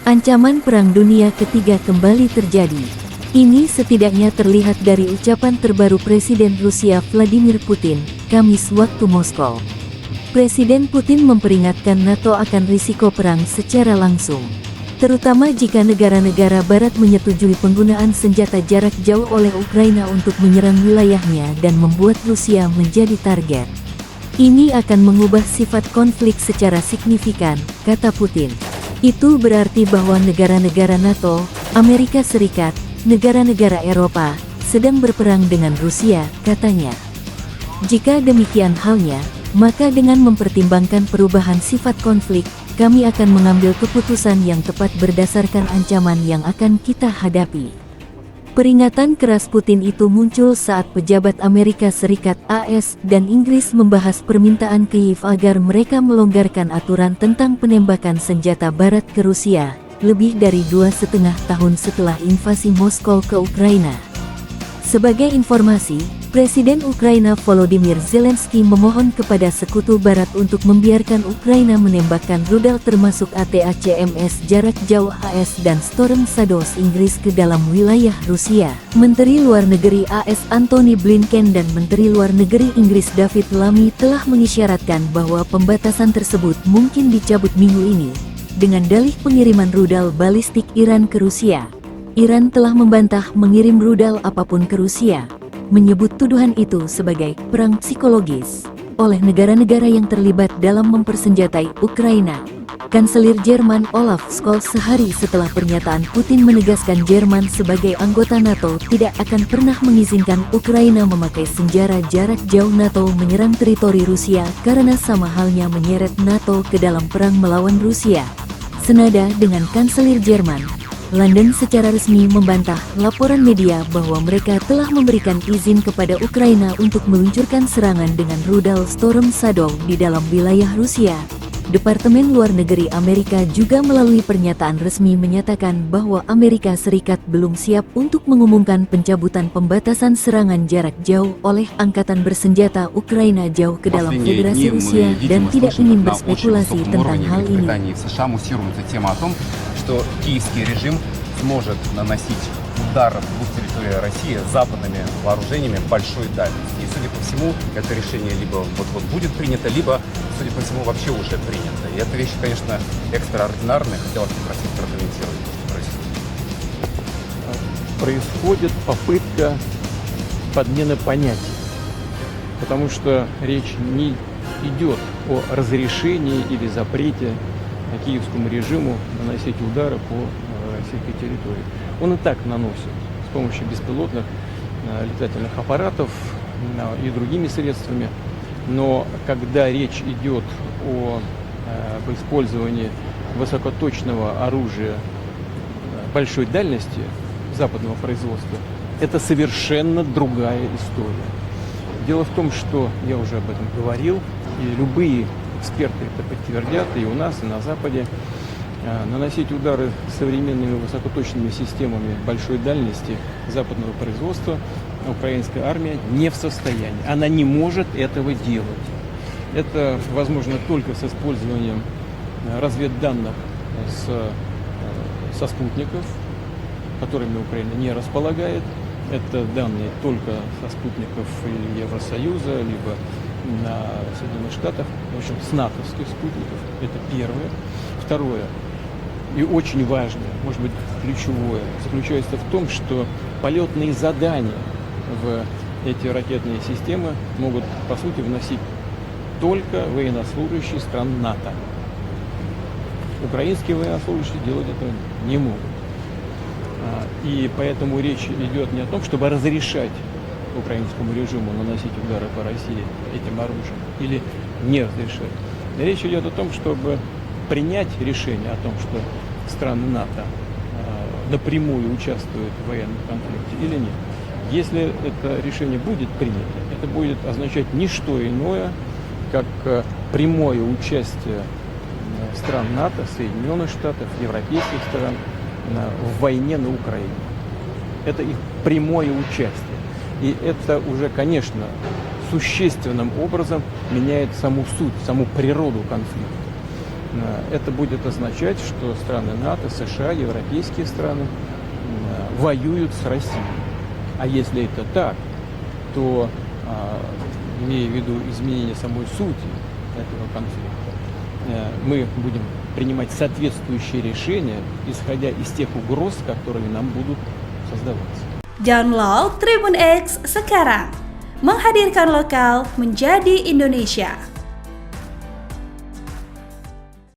Ancaman Perang Dunia Ketiga kembali terjadi. Ini setidaknya terlihat dari ucapan terbaru Presiden Rusia Vladimir Putin, Kamis waktu Moskow. Presiden Putin memperingatkan NATO akan risiko perang secara langsung, terutama jika negara-negara Barat menyetujui penggunaan senjata jarak jauh oleh Ukraina untuk menyerang wilayahnya dan membuat Rusia menjadi target. Ini akan mengubah sifat konflik secara signifikan, kata Putin. Itu berarti bahwa negara-negara NATO, Amerika Serikat, negara-negara Eropa, sedang berperang dengan Rusia, katanya. Jika demikian halnya, maka dengan mempertimbangkan perubahan sifat konflik, kami akan mengambil keputusan yang tepat berdasarkan ancaman yang akan kita hadapi. Peringatan keras Putin itu muncul saat pejabat Amerika Serikat (AS) dan Inggris membahas permintaan Kyiv agar mereka melonggarkan aturan tentang penembakan senjata barat ke Rusia, lebih dari 2,5 tahun setelah invasi Moskow ke Ukraina. Sebagai informasi, Presiden Ukraina Volodymyr Zelensky memohon kepada sekutu Barat untuk membiarkan Ukraina menembakkan rudal termasuk ATACMS jarak jauh AS dan Storm Shadows Inggris ke dalam wilayah Rusia. Menteri Luar Negeri AS Antony Blinken dan Menteri Luar Negeri Inggris David Lammy telah mengisyaratkan bahwa pembatasan tersebut mungkin dicabut minggu ini, dengan dalih pengiriman rudal balistik Iran ke Rusia. Iran telah membantah mengirim rudal apapun ke Rusia, menyebut tuduhan itu sebagai perang psikologis oleh negara-negara yang terlibat dalam mempersenjatai Ukraina. Kanselir Jerman Olaf Scholz sehari setelah pernyataan Putin menegaskan Jerman sebagai anggota NATO tidak akan pernah mengizinkan Ukraina memakai senjata jarak jauh NATO menyerang teritori Rusia karena sama halnya menyeret NATO ke dalam perang melawan Rusia. Senada dengan Kanselir Jerman, London secara resmi membantah laporan media bahwa mereka telah memberikan izin kepada Ukraina untuk meluncurkan serangan dengan rudal Storm Shadow di dalam wilayah Rusia. Departemen Luar Negeri Amerika juga melalui pernyataan resmi menyatakan bahwa Amerika Serikat belum siap untuk mengumumkan pencabutan pembatasan serangan jarak jauh oleh Angkatan Bersenjata Ukraina jauh ke dalam Federasi Rusia dan tidak ingin berspekulasi tentang hal ini. Что киевский режим сможет наносить удар в двух территориях России западными вооружениями большой дальности. И, судя по всему, это решение либо вот-вот будет принято, либо, судя по всему, вообще уже принято. И эта вещь, конечно, экстраординарная. Хотел вас попросить прокомментировать то, что происходит. Происходит попытка подмены понятий, потому что речь не идет о разрешении или запрете киевскому режиму наносить удары по российской территории. Он и так наносит с помощью беспилотных летательных аппаратов и другими средствами. Но когда речь идет об использовании высокоточного оружия большой дальности западного производства, это совершенно другая история. Дело в том, что я уже об этом говорил, и любые эксперты это подтвердят и у нас, и на Западе. Наносить удары современными высокоточными системами большой дальности западного производства украинская армия не в состоянии. Она не может этого делать. Это возможно только с использованием разведданных со спутников, которыми Украина не располагает. Это данные только со спутников Евросоюза, либо на Соединенных Штатах, в общем, с натовских спутников. Это первое. Второе, и очень важное, может быть, ключевое, заключается в том, что полетные задания в эти ракетные системы могут, по сути, вносить только военнослужащие стран НАТО. Украинские военнослужащие делать это не могут. И поэтому речь идет не о том, чтобы разрешать украинскому режиму наносить удары по России этим оружием или не разрешать. Речь идет о том, чтобы принять решение о том, что страны НАТО напрямую участвуют в военном конфликте или нет. Если это решение будет принято, это будет означать не что иное, как прямое участие стран НАТО, Соединенных Штатов, европейских стран в войне на Украине. Это их прямое участие. И это уже, конечно, существенным образом меняет саму суть, саму природу конфликта. Это будет означать, что страны НАТО, США, европейские страны воюют с Россией. А если это так, то, имея в виду изменение самой сути этого конфликта, мы будем принимать соответствующие решения, исходя из тех угроз, которые нам будут создаваться. Download Tribun X sekarang, menghadirkan lokal menjadi Indonesia.